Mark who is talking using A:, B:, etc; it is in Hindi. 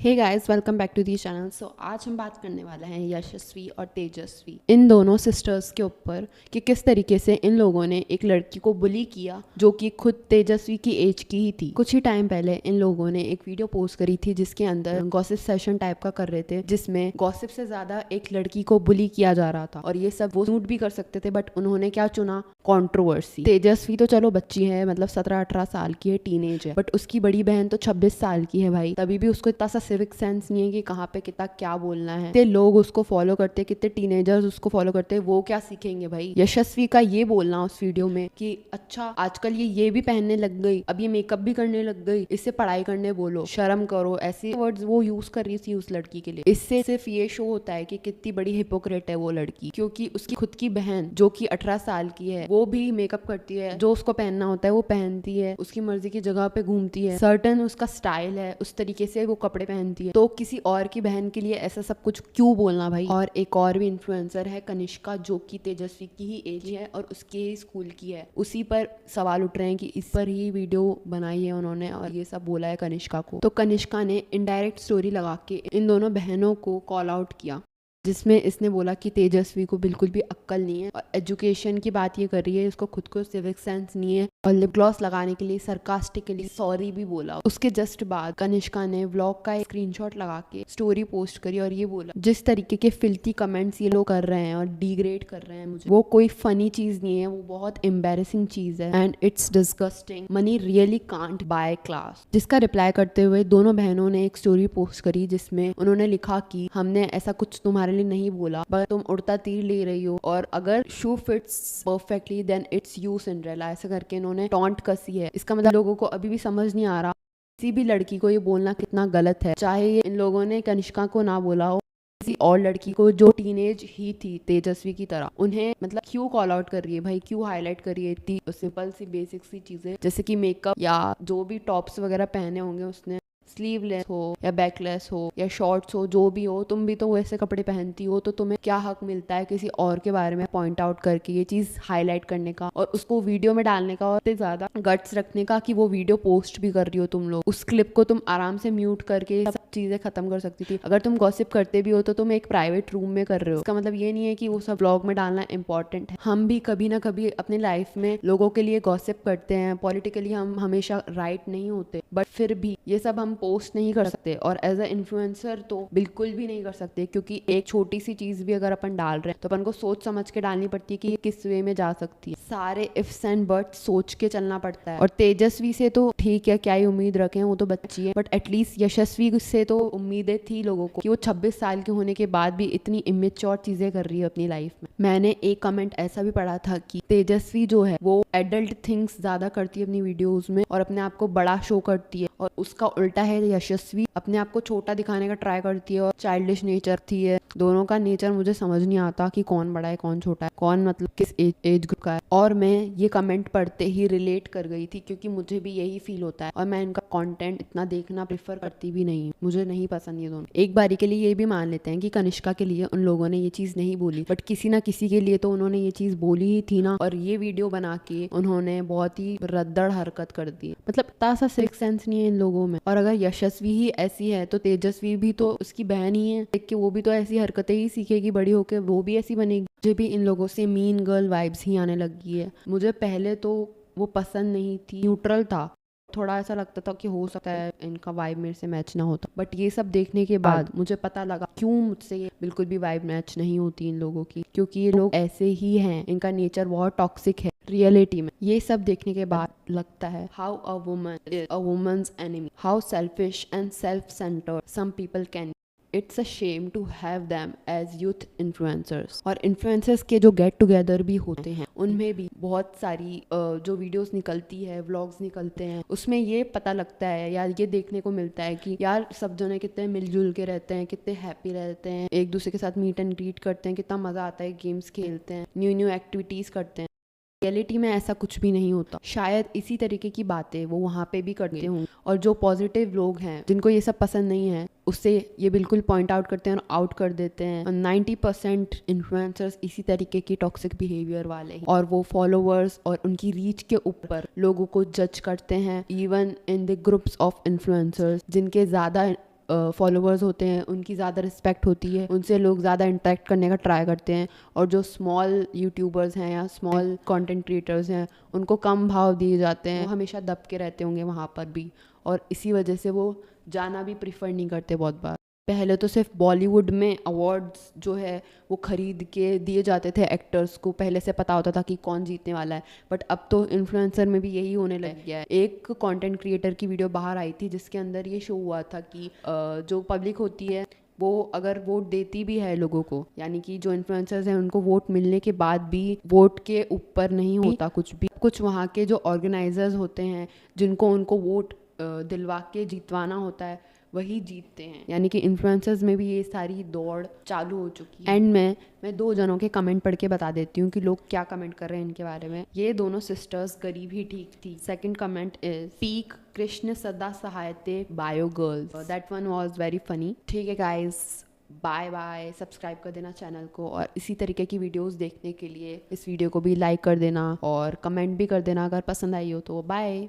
A: Hey guys, welcome back to the channel. So आज हम बात करने वाले हैं यशस्वी और तेजस्वी, इन दोनों सिस्टर्स के ऊपर कि किस तरीके से इन लोगों ने एक लड़की को बुली किया जो कि खुद तेजस्वी की एज की ही थी। कुछ ही टाइम पहले इन लोगों ने एक वीडियो पोस्ट करी थी जिसके अंदर गॉसिप सेशन टाइप का कर रहे थे, जिसमें गॉसिप से ज्यादा एक लड़की को बुली किया जा रहा था। और ये सब वो सूट भी कर सकते थे, बट उन्होंने क्या चुना? कंट्रोवर्सी। तेजस्वी तो चलो बच्ची है, मतलब 17-18 साल की है, टीनेज है, बट उसकी बड़ी बहन तो 26 साल की है भाई। तभी भी उसको इतना सा सिविक सेंस नहीं है कि कहाँ पे कितना क्या बोलना है। कितने लोग उसको फॉलो करते, कितने टीनेजर्स उसको फॉलो करते, वो क्या सीखेंगे भाई? यशस्वी का ये बोलना उस वीडियो में कि अच्छा आजकल ये भी पहनने लग गई, अब ये मेकअप भी करने लग गई, इससे पढ़ाई करने बोलो, शर्म करो, ऐसे वर्ड्स वो यूज कर रही थी उस लड़की के लिए। इससे सिर्फ ये शो होता है कि कितनी बड़ी हिपोक्रेट है वो लड़की, क्योंकि उसकी खुद की बहन जो कि 18 साल की है वो भी मेकअप करती है, जो उसको पहनना होता है वो पहनती है, उसकी मर्जी की जगह पे घूमती है, सर्टन उसका स्टाइल है, उस तरीके से वो कपड़े पहनती है। तो किसी और की बहन के लिए ऐसा सब कुछ क्यों बोलना भाई? और एक और भी इन्फ्लुएंसर है कनिष्का, जो कि तेजस्वी की ही एज है और उसके ही स्कूल की है। उसी पर सवाल उठ रहे हैं कि इस पर ही वीडियो बनाई है उन्होंने और ये सब बोला है कनिष्का को। तो कनिष्का ने इनडायरेक्ट स्टोरी लगा के इन दोनों बहनों को कॉल आउट किया, जिसमें इसने बोला कि तेजस्वी को बिल्कुल भी अक्ल नहीं है और एजुकेशन की बात ये कर रही है, इसको खुद को सिविक सेंस नहीं है। और लिप ग्लॉस लगाने के लिए सरकास्टिकली सॉरी भी बोला। उसके जस्ट बाद कनिष्का ने व्लॉग का एक स्क्रीनशॉट लगा के स्टोरी पोस्ट करी और ये बोला, जिस तरीके के फिल्थी कमेंट्स ये लोग कर रहे हैं और डिग्रेड कर रहे हैं मुझे, वो कोई फनी चीज नहीं है, वो बहुत एम्बेरसिंग चीज है and it's disgusting. Money really can't buy class. जिसका रिप्लाई करते हुए दोनों बहनों ने एक स्टोरी पोस्ट करी जिसमें उन्होंने लिखा कि हमने ऐसा कुछ तुम्हारे लिए नहीं बोला, पर तुम उड़ता तीर ले रही हो, और अगर shoe fits perfectly then it's you Cinderella, ऐसे करके इन्होंने टॉन्ट कसी है। इसका मतलब लोगों को अभी भी समझ नहीं आ रहा किसी भी लड़की को ये बोलना कितना गलत है, चाहे ये इन लोगों ने कनिष्का को ना बोला हो, किसी और लड़की को जो टीनेज ही थी तेजस्वी की तरह, उन्हें मतलब क्यों कॉल आउट कर रही है भाई, क्यों हाईलाइट कर रही है इतनी सिंपल सी बेसिक सी चीजें, जैसे कि मेकअप या जो भी टॉप्स वगैरह पहने होंगे उसने, स्लीवलेस हो या बैकलेस हो या शॉर्ट्स हो, जो भी हो, तुम भी तो वैसे कपड़े पहनती हो, तो तुम्हें क्या हक मिलता है किसी और के बारे में पॉइंट आउट करके ये चीज हाईलाइट करने का और उसको वीडियो में डालने का, और ज्यादा गट्स रखने का कि वो वीडियो पोस्ट भी कर रही हो तुम लोग। उस क्लिप को तुम आराम से म्यूट करके सब चीजें खत्म कर सकती थी। अगर तुम गॉसिप करते भी हो तो तुम एक प्राइवेट रूम में कर रहे हो, इसका मतलब ये नहीं है कि वो सब ब्लॉग में डालना इंपॉर्टेंट है। हम भी कभी ना कभी अपने लाइफ में लोगों के लिए गॉसिप करते हैं, पॉलिटिकली हम हमेशा राइट नहीं होते, बट फिर भी ये सब हम पोस्ट नहीं कर सकते और एज अ इन्फ्लुएंसर तो बिल्कुल भी नहीं कर सकते, क्योंकि एक छोटी सी चीज भी अगर अपन डाल रहे हैं तो अपन को सोच समझ के डालनी पड़ती है कि ये किस वे में जा सकती है। सारे इफ्स एंड बट्स सोच के चलना पड़ता है। और तेजस्वी से तो ठीक है, क्या ही उम्मीद रखें, वो तो बच्ची है, बट एटलीस्ट यशस्वी से तो उम्मीदें थी लोगों को कि वो 26 साल के होने के बाद भी इतनी इमेच्योर चीजें कर रही है अपनी लाइफ में। मैंने एक कमेंट ऐसा भी पढ़ा था कि तेजस्वी जो है वो एडल्ट थिंग्स ज्यादा करती है अपनी वीडियोस में और अपने आप को बड़ा शो करती है, और उसका उल्टा है यशस्वी, अपने आप को छोटा दिखाने का ट्राई करती है और चाइल्डिश नेचर थी है। दोनों का नेचर मुझे समझ नहीं आता कि कौन बड़ा है कौन छोटा है, कौन मतलब किस एज ग्रुप का है। और मैं ये कमेंट पढ़ते ही रिलेट कर गई थी, क्योंकि मुझे भी यही फील होता है और मैं इनका कंटेंट इतना देखना प्रेफर करती भी नहीं, मुझे नहीं पसंद ये दोनों। एक बारी के लिए ये भी मान लेते हैं कि कनिष्का के लिए उन लोगों ने ये चीज नहीं बोली, बट किसी ना किसी के लिए तो उन्होंने ये चीज बोली ही थी ना। और ये वीडियो बना के उन्होंने बहुत ही रद्दड़ हरकत कर दी, मतलब इतना सा सिविक सेंस नहीं है इन लोगों में। और अगर यशस्वी ही ऐसी है तो तेजस्वी भी तो उसकी बहन ही है, देख के वो भी तो ऐसी हरकतें ही सीखेगी, बड़ी होके वो भी ऐसी बनेगी। मुझे भी इन लोगों से मीन गर्ल वाइब्स ही आने लगी है। मुझे पहले तो वो पसंद नहीं थी, न्यूट्रल था, थोड़ा ऐसा लगता था कि हो सकता है इनका वाइब मेरे से मैच ना होता, बट ये सब देखने के बाद मुझे पता लगा क्यों मुझसे ये बिल्कुल भी वाइब मैच नहीं होती इन लोगों की, क्योंकि ये लोग ऐसे ही हैं, इनका नेचर बहुत टॉक्सिक है रियलिटी में। ये सब देखने के बाद लगता है how a woman is a woman's enemy, how selfish and self centred some people can. It's a shame to have them as youth influencers. और इन्फ्लुएंसर्स के जो गेट टुगेदर भी होते हैं उनमें भी बहुत सारी जो वीडियोस निकलती है, व्लॉग्स निकलते हैं, उसमें ये पता लगता है यार, ये देखने को मिलता है कि यार सब जने कितने मिलजुल के रहते हैं, कितने हैप्पी रहते हैं, एक दूसरे के साथ मीट एंड ग्रीट करते हैं, कितना मजा आता है, गेम्स खेलते हैं, न्यू न्यू एक्टिविटीज करते हैं। रियलिटी में ऐसा कुछ भी नहीं होता। शायद इसी तरीके की बातें वो वहाँ पे भी करते होंगे, और जो पॉजिटिव लोग हैं जिनको ये सब पसंद नहीं है उससे ये बिल्कुल पॉइंट आउट करते हैं और आउट कर देते हैं। 90% इन्फ्लुएंसर्स इसी तरीके की टॉक्सिक बिहेवियर वाले हैं, और वो फॉलोअर्स और उनकी रीच के ऊपर लोगों को जज करते हैं, even in the groups of influencers जिनके ज़्यादा फॉलोअर्स होते हैं उनकी ज़्यादा रिस्पेक्ट होती है, उनसे लोग ज़्यादा इंटरेक्ट करने का ट्राई करते हैं, और जो स्मॉल यूट्यूबर्स हैं या स्मॉल कंटेंट क्रिएटर्स हैं उनको कम भाव दिए जाते हैं, वो हमेशा दब के रहते होंगे वहाँ पर भी, और इसी वजह से वो जाना भी प्रिफर नहीं करते बहुत बार। पहले तो सिर्फ बॉलीवुड में अवार्ड्स जो है वो खरीद के दिए जाते थे एक्टर्स को, पहले से पता होता था कि कौन जीतने वाला है, बट अब तो इन्फ्लुएंसर में भी यही होने लग गया है। एक कंटेंट क्रिएटर की वीडियो बाहर आई थी जिसके अंदर ये शो हुआ था कि जो पब्लिक होती है वो अगर वोट देती भी है लोगों को, यानी कि जो इन्फ्लुएंसर्स हैं उनको वोट मिलने के बाद भी वोट के ऊपर नहीं होता कुछ भी, कुछ वहाँ के जो ऑर्गेनाइजर्स होते हैं जिनको उनको वोट दिलवा के जीतवाना होता है वही जीतते हैं, यानी कि इन्फ्लुएंसर्स में भी ये सारी दौड़ चालू हो चुकी है। एंड में मैं 2 जनों के कमेंट पढ़ के बता देती हूँ कि लोग क्या कमेंट कर रहे हैं इनके बारे में। ये दोनों सिस्टर्स गरीब ही ठीक थी। सेकंड कमेंट इज पीक कृष्ण सदा सहायते bio girls, that one was very funny. ठीक है गाइस, बाय बाय, सब्सक्राइब कर देना चैनल को, और इसी तरीके की वीडियोस देखने के लिए इस वीडियो को भी लाइक कर देना और कमेंट भी कर देना अगर पसंद आई हो तो। बाय।